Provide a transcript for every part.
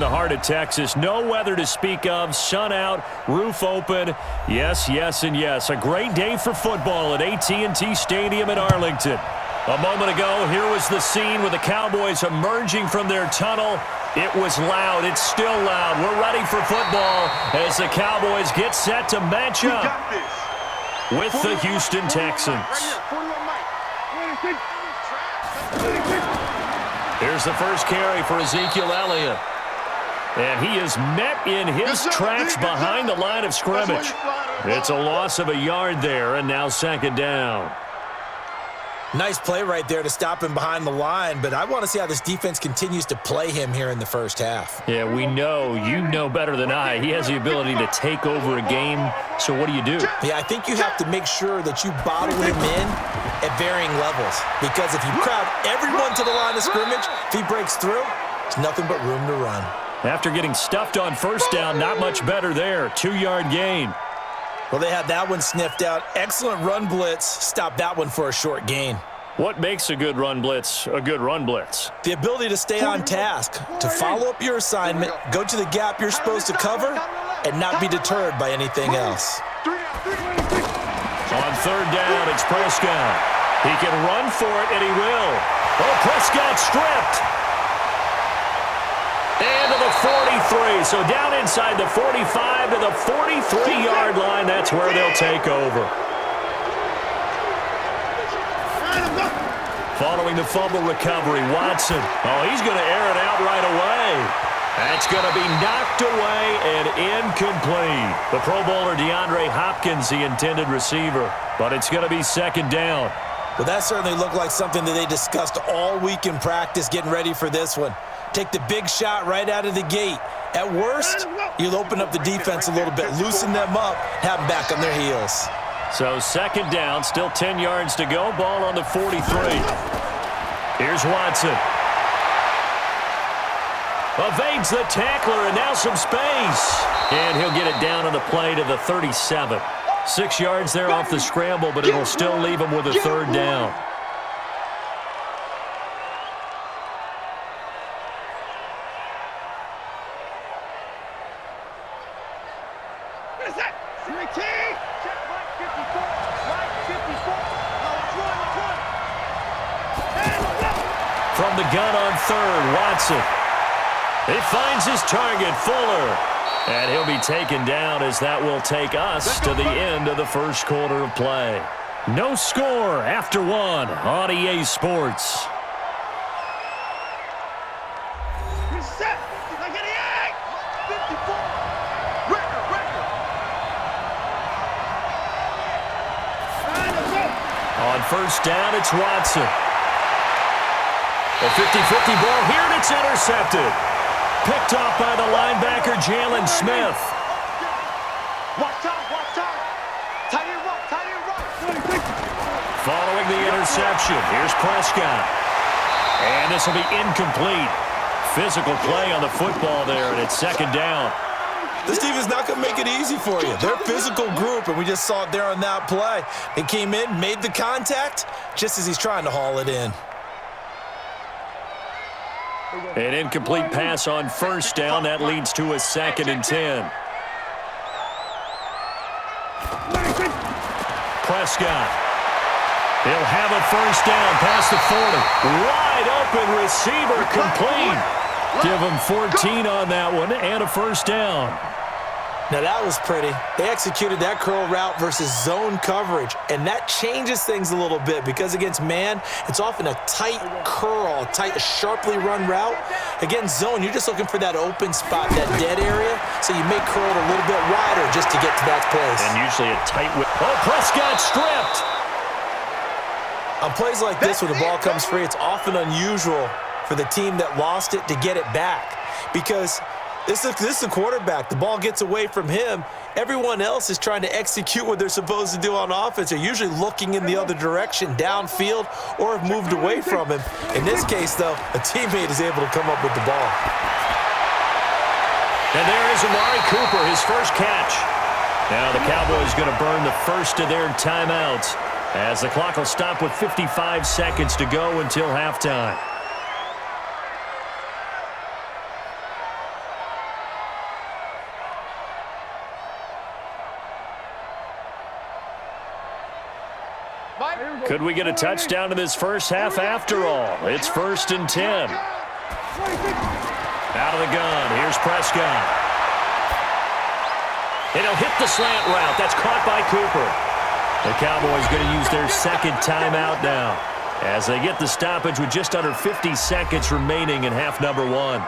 the heart of Texas. No weather to speak of. Sun out, roof open. Yes, yes, and yes. A great day for football at AT&T Stadium in Arlington. A moment ago, here was the scene with the Cowboys emerging from their tunnel. It was loud. It's still loud. We're ready for football as the Cowboys get set to match up with the Houston Texans. Here's the first carry for Ezekiel Elliott. And he is met in his tracks behind the line of scrimmage. It's a loss of a yard there, and now second down. Nice play right there to stop him behind the line, but I want to see how this defense continues to play him here in the first half. Yeah, we know. You know better than I. He has the ability to take over a game, so what do you do? Yeah, I think you have to make sure that you bottle him in at varying levels, because if you crowd everyone to the line of scrimmage, if he breaks through, there's nothing but room to run. After getting stuffed on first down, not much better there. 2-yard gain. Well, they had that one sniffed out. Excellent run blitz. Stop that one for a short gain. What makes a good run blitz a good run blitz? The ability to stay on task, to follow up your assignment, go to the gap you're supposed to cover, and not be deterred by anything else. On third down, it's Prescott. He can run for it, and he will. Oh, Prescott stripped. And to the 43. So down inside the 45 to the 43-yard line. That's where they'll take over. Following the fumble recovery, Watson. Oh, he's going to air it out right away. That's going to be knocked away and incomplete. The Pro Bowler DeAndre Hopkins, the intended receiver. But it's going to be second down. Well, that certainly looked like something that they discussed all week in practice, getting ready for this one. Take the big shot right out of the gate. At worst, you'll open up the defense a little bit, loosen them up, have them back on their heels. So second down, still 10 yards to go. Ball on the 43. Here's Watson. Evades the tackler, and now some space. And he'll get it down on the play to the 37. 6 yards there off the scramble, but it'll still leave him with a third down. From the gun on third, Watson. He finds his target, Fuller. And he'll be taken down as that will take us to the end of the first quarter of play. No score after one on EA Sports. On first down, it's Watson. A 50-50 ball here, and it's intercepted. Picked off by the linebacker, Jalen Smith. Following the interception, here's Prescott. And this will be incomplete. Physical play on the football there, and it's second down. This team is not going to make it easy for you. They're a physical group, and we just saw it there on that play. They came in, made the contact, just as he's trying to haul it in. An incomplete pass on first down. That leads to a 2nd and 10. Prescott. He'll have a first down past the 40. Wide open receiver, complete. Give him 14 on that one and a first down. Now that was pretty. They executed that curl route versus zone coverage, and that changes things a little bit because against man, it's often a tight curl, tight, sharply run route. Against zone, you're just looking for that open spot, that dead area, so you may curl it a little bit wider just to get to that place. And usually a tight whip. Oh, Prescott stripped. On plays like this, when the ball comes free, it's often unusual for the team that lost it to get it back because this is the quarterback. The ball gets away from him. Everyone else is trying to execute what they're supposed to do on offense. They're usually looking in the other direction, downfield, or have moved away from him. In this case, though, a teammate is able to come up with the ball. And there is Amari Cooper, his first catch. Now the Cowboys going to burn the first of their timeouts as the clock will stop with 55 seconds to go until halftime. Could we get a touchdown in this first half after all? It's 1st and 10. Out of the gun. Here's Prescott. And he'll hit the slant route. That's caught by Cooper. The Cowboys going to use their second timeout now as they get the stoppage with just under 50 seconds remaining in half number 1.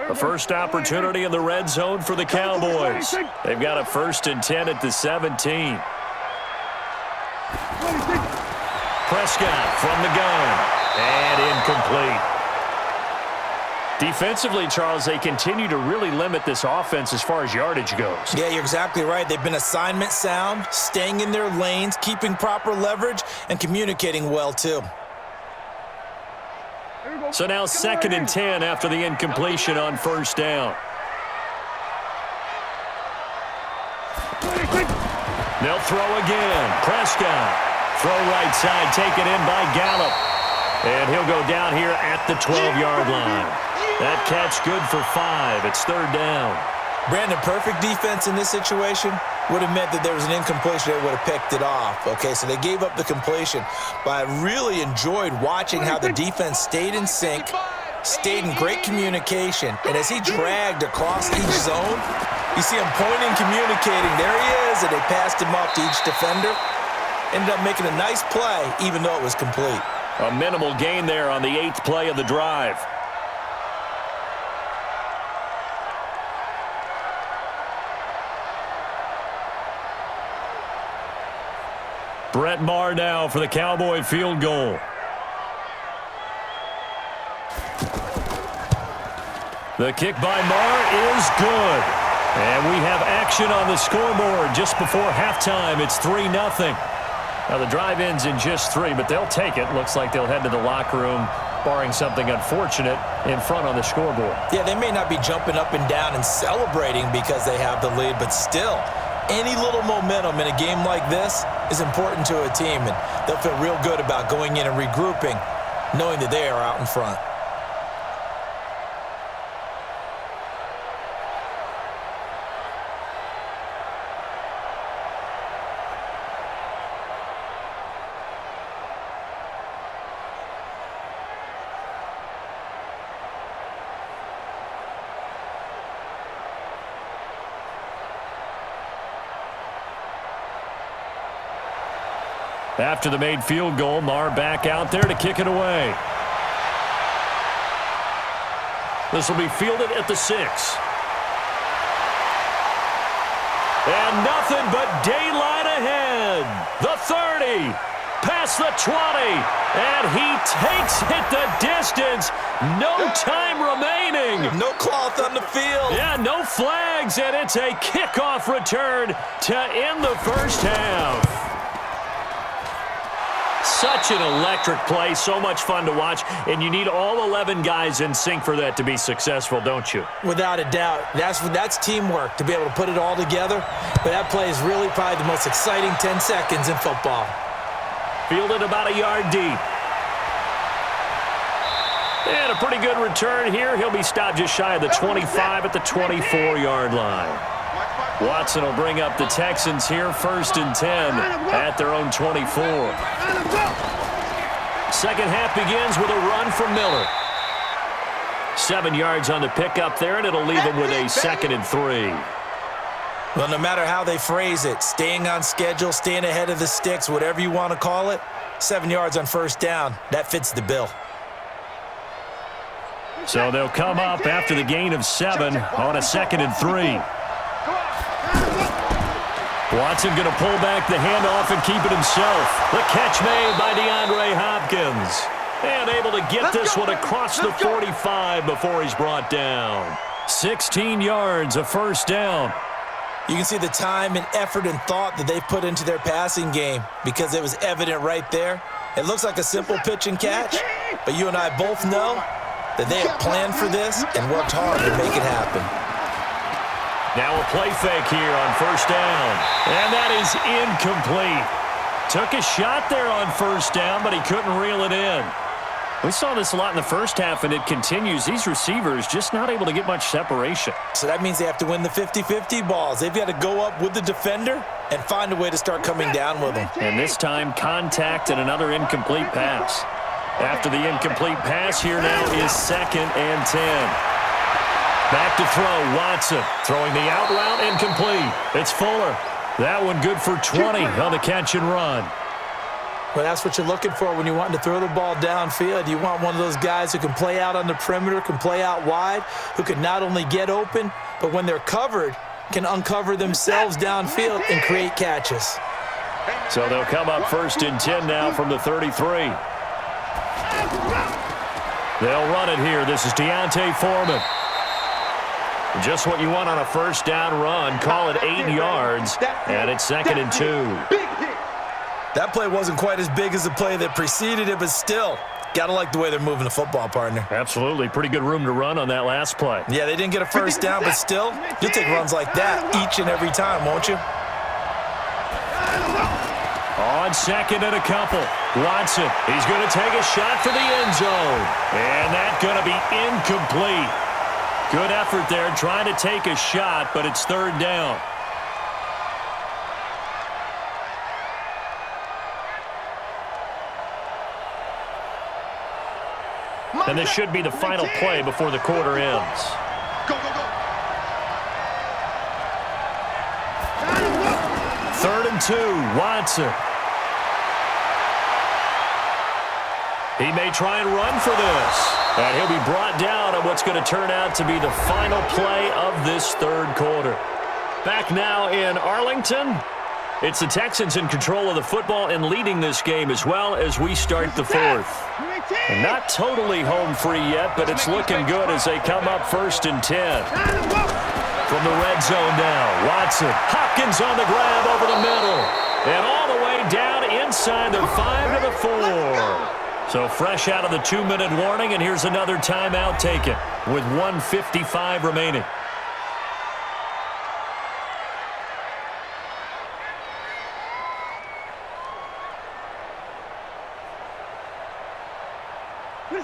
The first opportunity in the red zone for the Cowboys. They've got a 1st and 10 at the 17. Prescott from the gun. And incomplete. Defensively, Charles, they continue to really limit this offense as far as yardage goes. Yeah, you're exactly right. They've been assignment sound, staying in their lanes, keeping proper leverage, and communicating well, too. So now 2nd and 10 after the incompletion on 1st down. They'll throw again. Prescott. Throw right side, taken in by Gallup. And he'll go down here at the 12-yard line. That catch good for 5. It's 3rd down. Brandon, perfect defense in this situation would have meant that there was an incompletion. They would have picked it off. Okay, so they gave up the completion. But I really enjoyed watching how the defense stayed in sync, stayed in great communication. And as he dragged across each zone, you see him pointing, communicating. There he is, and they passed him off to each defender. Ended up making a nice play, even though it was complete. A minimal gain there on the 8th play of the drive. Brett Maher now for the Cowboy field goal. The kick by Maher is good. And we have action on the scoreboard just before halftime. It's 3-0. Now the drive ends in just 3, but they'll take it. Looks like they'll head to the locker room, barring something unfortunate, in front on the scoreboard. Yeah, they may not be jumping up and down and celebrating because they have the lead, but still, any little momentum in a game like this is important to a team, and they'll feel real good about going in and regrouping, knowing that they are out in front. After the made field goal, Maher back out there to kick it away. This will be fielded at the 6. And nothing but daylight ahead. The 30, past the 20, and he takes it the distance. No time remaining. No cloth on the field. Yeah, no flags, and it's a kickoff return to end the first half. Such an electric play, so much fun to watch, and you need all 11 guys in sync for that to be successful, don't you? Without a doubt. That's teamwork, to be able to put it all together. But that play is really probably the most exciting 10 seconds in football. Fielded about a yard deep. And a pretty good return here. He'll be stopped just shy of the 25 at the 24-yard line. Watson will bring up the Texans here, 1st and 10 at their own 24. Second half begins with a run from Miller. 7 yards on the pickup there, and it'll leave him with a 2nd and 3. Well, no matter how they phrase it, staying on schedule, staying ahead of the sticks, whatever you want to call it, 7 yards on 1st down, that fits the bill. So they'll come up after the gain of 7 on a 2nd and 3. Watson going to pull back the handoff and keep it himself. The catch made by DeAndre Hopkins. And able to get this one across the 45 before he's brought down. 16 yards, a 1st down. You can see the time and effort and thought that they put into their passing game because it was evident right there. It looks like a simple pitch and catch, but you and I both know that they have planned for this and worked hard to make it happen. Now a play fake here on 1st down. And that is incomplete. Took a shot there on 1st down, but he couldn't reel it in. We saw this a lot in the first half, and it continues. These receivers just not able to get much separation. So that means they have to win the 50-50 balls. They've got to go up with the defender and find a way to start coming down with them. And this time, contact and another incomplete pass. After the incomplete pass, here now is 2nd and 10. Back to throw, Watson. Throwing the out route, incomplete. It's Fuller. That one good for 20 on the catch and run. Well, that's what you're looking for when you're wanting to throw the ball downfield. You want one of those guys who can play out on the perimeter, can play out wide, who can not only get open, but when they're covered, can uncover themselves downfield and create catches. So they'll come up 1st and 10 now from the 33. They'll run it here. This is Deontay Foreman. Just what you want on a 1st down run. Call it 8 yards, and it's 2nd and 2. That play wasn't quite as big as the play that preceded it, but still, got to like the way they're moving the football, partner. Absolutely. Pretty good room to run on that last play. Yeah, they didn't get a 1st down, but still, you'll take runs like that each and every time, won't you? On 2nd and a couple. Watson, he's going to take a shot for the end zone. And that's going to be incomplete. Good effort there trying to take a shot, but it's 3rd down. And this should be the final play before the quarter ends. Go, go, go. 3rd and 2, Watson. He may try and run for this. And he'll be brought down on what's going to turn out to be the final play of this 3rd quarter. Back now in Arlington. It's the Texans in control of the football and leading this game as well as we start the 4th. And not totally home free yet, but it's looking good as they come up 1st and 10. From the red zone now, Watson. Hopkins on the grab over the middle. And all the way down inside the 5 to the 4. So fresh out of the 2-minute warning, and here's another timeout taken with 1:55 remaining.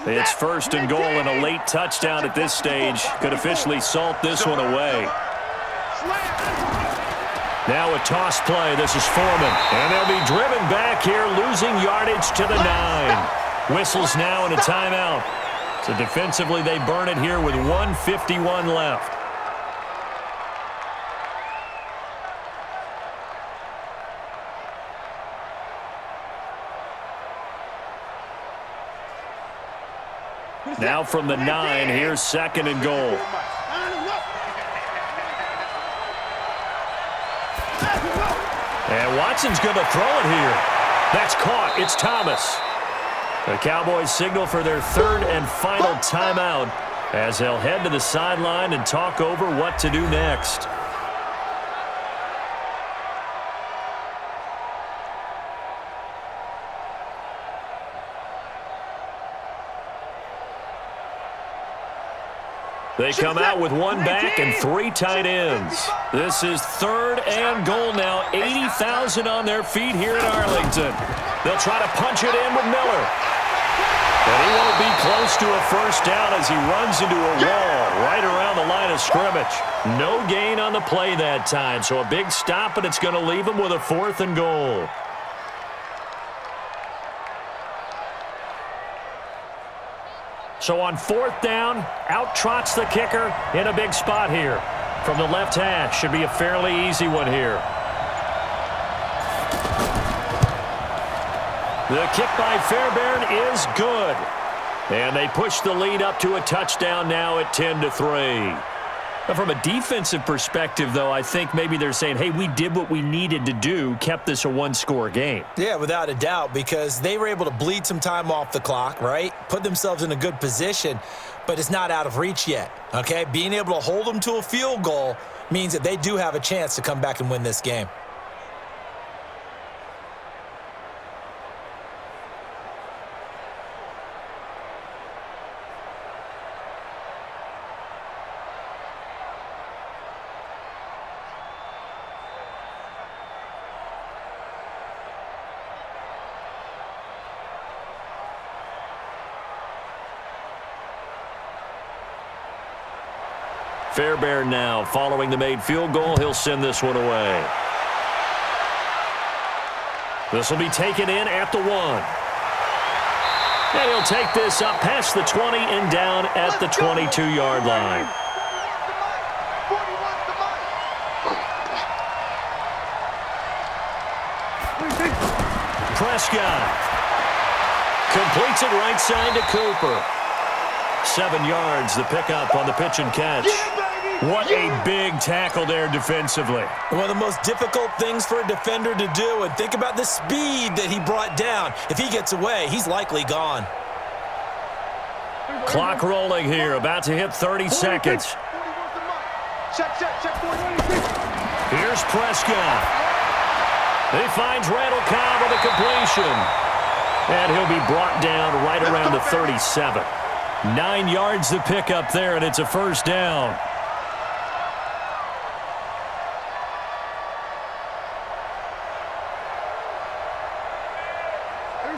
It's 1st and goal, and a late touchdown at this stage could officially salt this one away. Now a toss play. This is Foreman. And they'll be driven back here, losing yardage to the 9. Whistles now and a timeout. So defensively, they burn it here with 1:51 left. Now from the 9, here's 2nd and goal. And Watson's going to throw it here. That's caught. It's Thomas. The Cowboys signal for their 3rd and final timeout as they'll head to the sideline and talk over what to do next. They come out with 1 back and 3 tight ends. This is 3rd and goal now. 80,000 on their feet here in Arlington. They'll try to punch it in with Miller. And he won't be close to a 1st down as he runs into a wall right around the line of scrimmage. No gain on the play that time, so a big stop, and it's going to leave him with a 4th and goal. So on 4th down, out trots the kicker in a big spot here. From the left hash, should be a fairly easy one here. The kick by Fairbairn is good. And they push the lead up to a touchdown now at 10-3. Now from a defensive perspective, though, I think maybe they're saying, hey, we did what we needed to do, kept this a 1-score game. Yeah, without a doubt, because they were able to bleed some time off the clock, right? Put themselves in a good position, but it's not out of reach yet, okay? Being able to hold them to a field goal means that they do have a chance to come back and win this game. Fairbairn now following the made field goal. He'll send this one away. This will be taken in at the 1. And he'll take this up past the 20 and down at the 22-yard line. Prescott completes it right side to Cooper. 7 yards, the pickup on the pitch and catch. What a big tackle there defensively. One of the most difficult things for a defender to do, and think about the speed that he brought down. If he gets away, he's likely gone. Clock rolling here, about to hit 30 seconds. Here's Prescott. He finds Randall Cobb with a completion. And he'll be brought down right around the 37. 9 yards to pick up there, and it's a first down.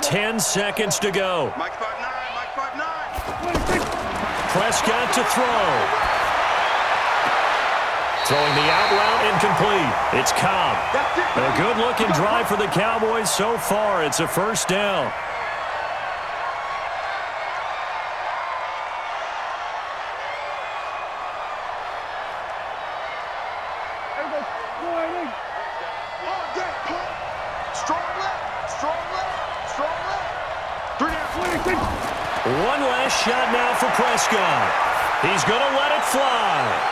Ten seconds to go. Mike 5'9", Mike 5'9". Prescott to throw. Throwing the out route incomplete. It's Cobb. A good-looking drive for the Cowboys so far. It's a first down. One last shot now for Prescott. He's going to let it fly.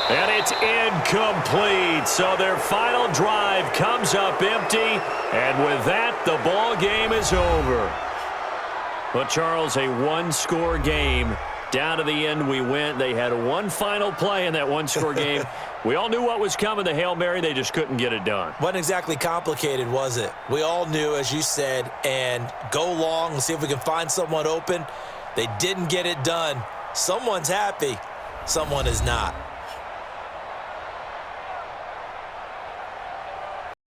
And it's incomplete. So their final drive comes up empty. And with that, the ball game is over. But, Charles, a one-score game. Down to the end we went. They had one final play in that one-score game. We all knew what was coming, the Hail Mary. They just couldn't get it done. Wasn't exactly complicated, was it? We all knew, as you said, and go long and see if we can find someone open. They didn't get it done. Someone's happy. Someone is not.